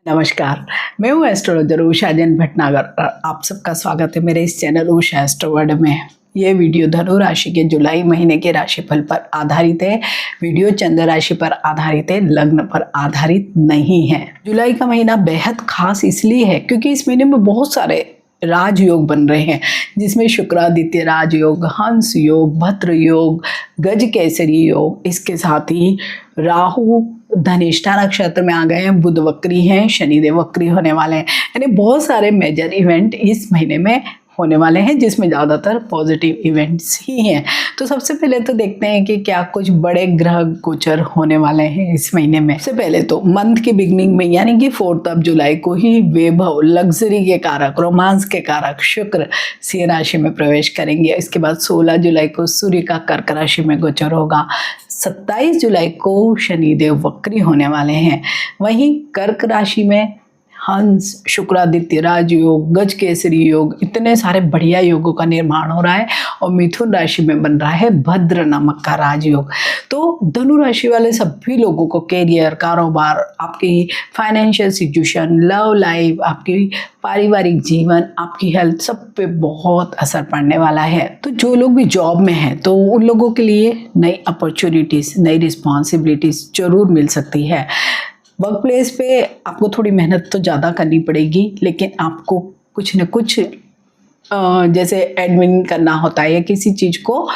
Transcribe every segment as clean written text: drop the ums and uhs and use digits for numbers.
नमस्कार, मैं हूँ एस्ट्रोलॉजर उषा जैन भटनागर और आप सबका स्वागत है मेरे इस चैनल उषा एस्ट्रो वर्ल्ड में। ये वीडियो धनु राशि के जुलाई महीने के राशिफल पर आधारित है। वीडियो चंद्र राशि पर आधारित है, लग्न पर आधारित नहीं है। जुलाई का महीना बेहद खास इसलिए है क्योंकि इस महीने में बहुत सारे राजयोग बन रहे हैं, जिसमें शुक्रादित्य राजयोग, हंस योग, भद्र योग, गज केसरी योग, इसके साथ ही राहु धनिष्ठा नक्षत्र में आ गए हैं, बुध वक्री हैं, शनिदेव वक्री होने वाले हैं। यानी बहुत सारे मेजर इवेंट इस महीने में होने वाले हैं, जिसमें ज़्यादातर पॉजिटिव इवेंट्स ही हैं। तो सबसे पहले तो देखते हैं कि क्या कुछ बड़े ग्रह गोचर होने वाले हैं इस महीने में। सबसे पहले तो मंथ की बिगनिंग में यानी कि 4 जुलाई को ही वैभव, लग्जरी के कारक, रोमांस के कारक शुक्र सिंह राशि में प्रवेश करेंगे। इसके बाद 16 जुलाई को सूर्य का कर्क राशि में गोचर होगा। 27 जुलाई को शनिदेव वक्री होने वाले हैं। वहीं कर्क राशि में हंस, शुक्रादित्य राजयोग, गज केसरी योग, इतने सारे बढ़िया योगों का निर्माण हो रहा है। और मिथुन राशि में बन रहा है भद्र नामक का राजयोग। तो धनु राशि वाले सभी लोगों को कैरियर, कारोबार, आपकी फाइनेंशियल सिचुएशन, लव लाइफ, आपकी पारिवारिक जीवन, आपकी हेल्थ, सब पे बहुत असर पड़ने वाला है। तो जो लोग भी जॉब में हैं तो उन लोगों के लिए नई अपॉर्चुनिटीज़, नई रिस्पॉन्सिबिलिटीज़ जरूर मिल सकती है। वर्क प्लेस पे आपको थोड़ी मेहनत तो ज़्यादा करनी पड़ेगी, लेकिन आपको कुछ न कुछ जैसे एडमिन करना होता है या किसी चीज़ को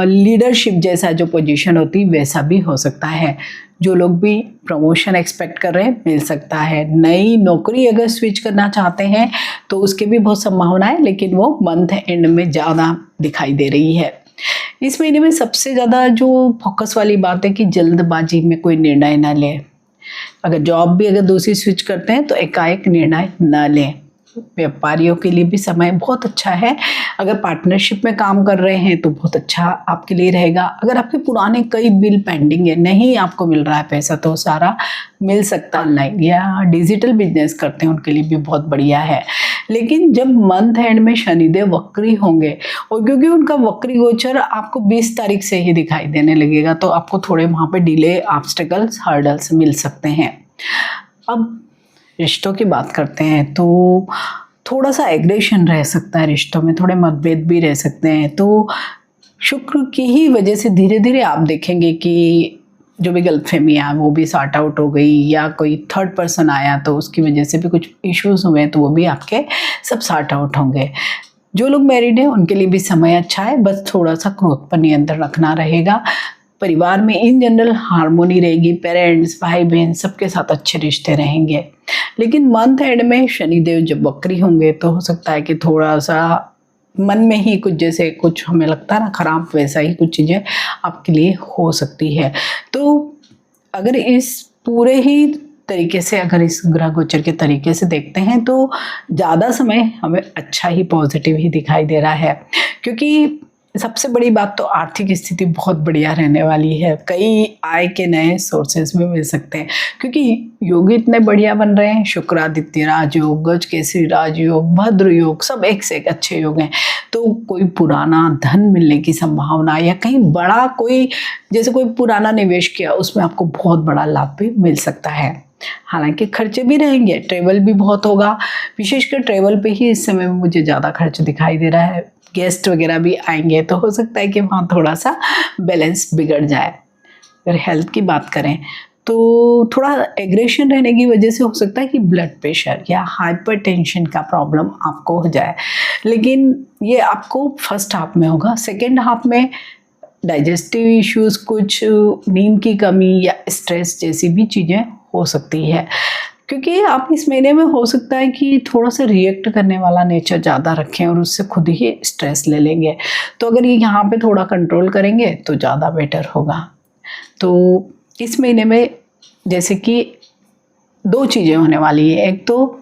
लीडरशिप जैसा जो पोजीशन होती है वैसा भी हो सकता है। जो लोग भी प्रमोशन एक्सपेक्ट कर रहे हैं मिल सकता है। नई नौकरी अगर स्विच करना चाहते हैं तो उसकी भी बहुत संभावना है, लेकिन वो मंथ एंड में ज़्यादा दिखाई दे रही है। इस महीने में सबसे ज़्यादा जो फोकस वाली बात है कि जल्दबाजी में कोई निर्णय न लें। अगर जॉब भी अगर दूसरी स्विच करते हैं तो एकाएक निर्णय न लें। व्यापारियों के लिए भी समय बहुत अच्छा है। अगर पार्टनरशिप में काम कर रहे हैं तो बहुत अच्छा आपके लिए रहेगा। अगर आपके पुराने कई बिल पेंडिंग है, नहीं आपको मिल रहा है पैसा, तो सारा मिल सकता है। ऑनलाइन या डिजिटल बिजनेस करते हैं उनके लिए भी बहुत बढ़िया है। लेकिन जब मंथ एंड में शनिदेव वक्री होंगे, और क्योंकि उनका वक्री गोचर आपको 20 तारीख से ही दिखाई देने लगेगा, तो आपको थोड़े वहाँ पे डिले, ऑब्स्टेकल्स, हर्डल्स मिल सकते हैं। अब रिश्तों की बात करते हैं तो थोड़ा सा एग्रेशन रह सकता है, रिश्तों में थोड़े मतभेद भी रह सकते हैं। तो शुक्र की ही वजह से धीरे धीरे आप देखेंगे कि जो भी गलतफहमियाँ वो भी सॉर्ट आउट हो गई, या कोई थर्ड पर्सन आया तो उसकी वजह से भी कुछ इश्यूज हुए तो वो भी आपके सब सॉर्ट आउट होंगे। जो लोग मैरिड हैं उनके लिए भी समय अच्छा है, बस थोड़ा सा क्रोध पर नियंत्रण रखना रहेगा। परिवार में इन जनरल हार्मोनी रहेगी, पेरेंट्स, भाई बहन सबके साथ अच्छे रिश्ते रहेंगे। लेकिन मंथ एंड में शनिदेव जब वक्री होंगे तो हो सकता है कि थोड़ा सा मन में ही कुछ, जैसे कुछ हमें लगता है ना खराब, वैसा ही कुछ चीज़ें आपके लिए हो सकती है। तो अगर इस पूरे ही तरीके से, अगर इस ग्रह गोचर के तरीके से देखते हैं तो ज़्यादा समय हमें अच्छा ही, पॉजिटिव ही दिखाई दे रहा है। क्योंकि सबसे बड़ी बात तो आर्थिक स्थिति बहुत बढ़िया रहने वाली है। कई आय के नए सोर्सेज भी मिल सकते हैं क्योंकि योग इतने बढ़िया बन रहे हैं। शुक्रादित्य राजयोग, गज केसरी राजयोग, भद्र योग, सब एक से एक अच्छे योग हैं। तो कोई पुराना धन मिलने की संभावना, या कहीं बड़ा कोई, जैसे कोई पुराना निवेश किया उसमें आपको बहुत बड़ा लाभ भी मिल सकता है। हालांकि खर्चे भी रहेंगे, ट्रेवल भी बहुत होगा। विशेषकर ट्रेवल पे ही इस समय में मुझे ज़्यादा खर्च दिखाई दे रहा है। गेस्ट वगैरह भी आएंगे तो हो सकता है कि वहाँ थोड़ा सा बैलेंस बिगड़ जाए। अगर हेल्थ की बात करें तो थोड़ा एग्रेशन रहने की वजह से हो सकता है कि ब्लड प्रेशर या हाइपरटेंशन का प्रॉब्लम आपको हो जाए। लेकिन ये आपको फर्स्ट हाफ में होगा। सेकेंड हाफ में डाइजेस्टिव इश्यूज, कुछ नींद की कमी या स्ट्रेस जैसी भी चीज़ें हो सकती है। क्योंकि आप इस महीने में हो सकता है कि थोड़ा सा रिएक्ट करने वाला नेचर ज़्यादा रखें और उससे खुद ही स्ट्रेस ले लेंगे। तो अगर ये यहाँ पे थोड़ा कंट्रोल करेंगे तो ज़्यादा बेटर होगा। तो इस महीने में जैसे कि 2 चीज़ें होने वाली है। एक तो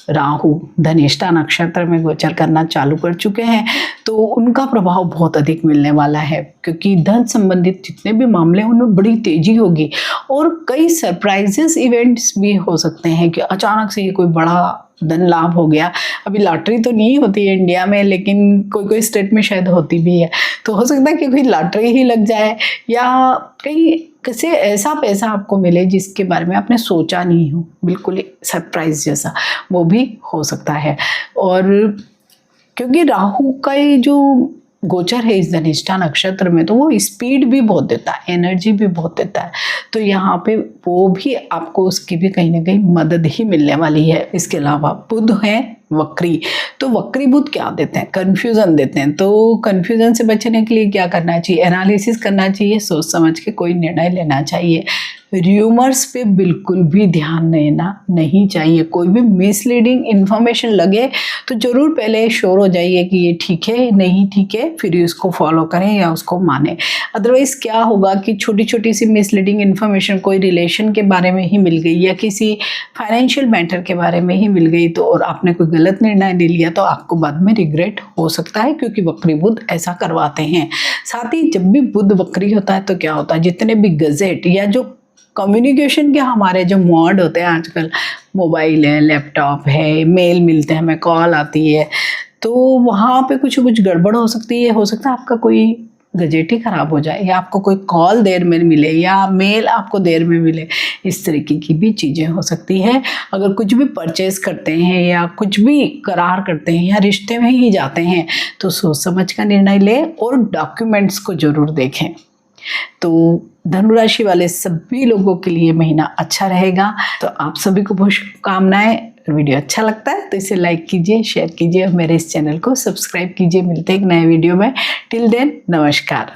राहु धनिष्ठा नक्षत्र में गोचर करना चालू कर चुके हैं, तो उनका प्रभाव बहुत अधिक मिलने वाला है। क्योंकि धन संबंधित जितने भी मामले हैं उनमें बड़ी तेजी होगी, और कई सरप्राइजेस इवेंट्स भी हो सकते हैं कि अचानक से ही कोई बड़ा धन लाभ हो गया। अभी लॉटरी तो नहीं होती है इंडिया में, लेकिन कोई कोई स्टेट में शायद होती भी है। तो हो सकता है कि कोई लॉटरी ही लग जाए या कहीं किसी ऐसा पैसा आपको मिले जिसके बारे में आपने सोचा नहीं हो, बिल्कुल सरप्राइज जैसा, वो भी हो सकता है। और क्योंकि राहु का ये जो गोचर है इस धनिष्ठा नक्षत्र में, तो वो स्पीड भी बहुत देता है, एनर्जी भी बहुत देता है, तो यहाँ पे वो भी आपको उसकी भी कहीं ना कहीं मदद ही मिलने वाली है। इसके अलावा बुध है वक्री, तो वक्री बुध क्या देते हैं, कंफ्यूजन देते हैं। तो कंफ्यूजन से बचने के लिए क्या करना चाहिए, एनालिसिस करना चाहिए, सोच समझ के कोई निर्णय लेना चाहिए। र्यूमर्स पे बिल्कुल भी ध्यान देना नहीं चाहिए। कोई भी मिसलीडिंग इन्फॉर्मेशन लगे तो जरूर पहले श्योर हो जाइए कि ये ठीक है नहीं ठीक है, फिर उसको फॉलो करें या उसको माने। अदरवाइज क्या होगा कि छोटी छोटी सी मिसलीडिंग इन्फॉर्मेशन कोई रिलेशन के बारे में ही मिल गई या किसी फाइनेंशियल मैटर के बारे में ही मिल गई, तो और आपने कोई गलत निर्णय ले लिया तो आपको बाद में रिग्रेट हो सकता है, क्योंकि वक्री बुध ऐसा करवाते हैं। साथ ही जब भी बुध वक्री होता है तो क्या होता है, जितने भी गजेट या जो कम्युनिकेशन के हमारे जो मोड होते हैं आजकल, मोबाइल है, लैपटॉप है, मेल मिलते हैं, हमें कॉल आती है, तो वहाँ पे कुछ गड़बड़ हो सकती है। हो सकता है आपका कोई गजेट ही खराब हो जाए या आपको कोई कॉल देर में मिले या मेल आपको देर में मिले, इस तरीके की भी चीज़ें हो सकती है। अगर कुछ भी परचेज करते हैं या कुछ भी करार करते हैं या रिश्ते में ही जाते हैं तो सोच समझ का निर्णय लें और डॉक्यूमेंट्स को जरूर देखें। तो धनुराशि वाले सभी लोगों के लिए महीना अच्छा रहेगा। तो आप सभी को बहुत शुभकामनाएं। वीडियो अच्छा लगता है तो इसे लाइक कीजिए, शेयर कीजिए और मेरे इस चैनल को सब्सक्राइब कीजिए। मिलते हैं एक नए वीडियो में। टिल देन नमस्कार।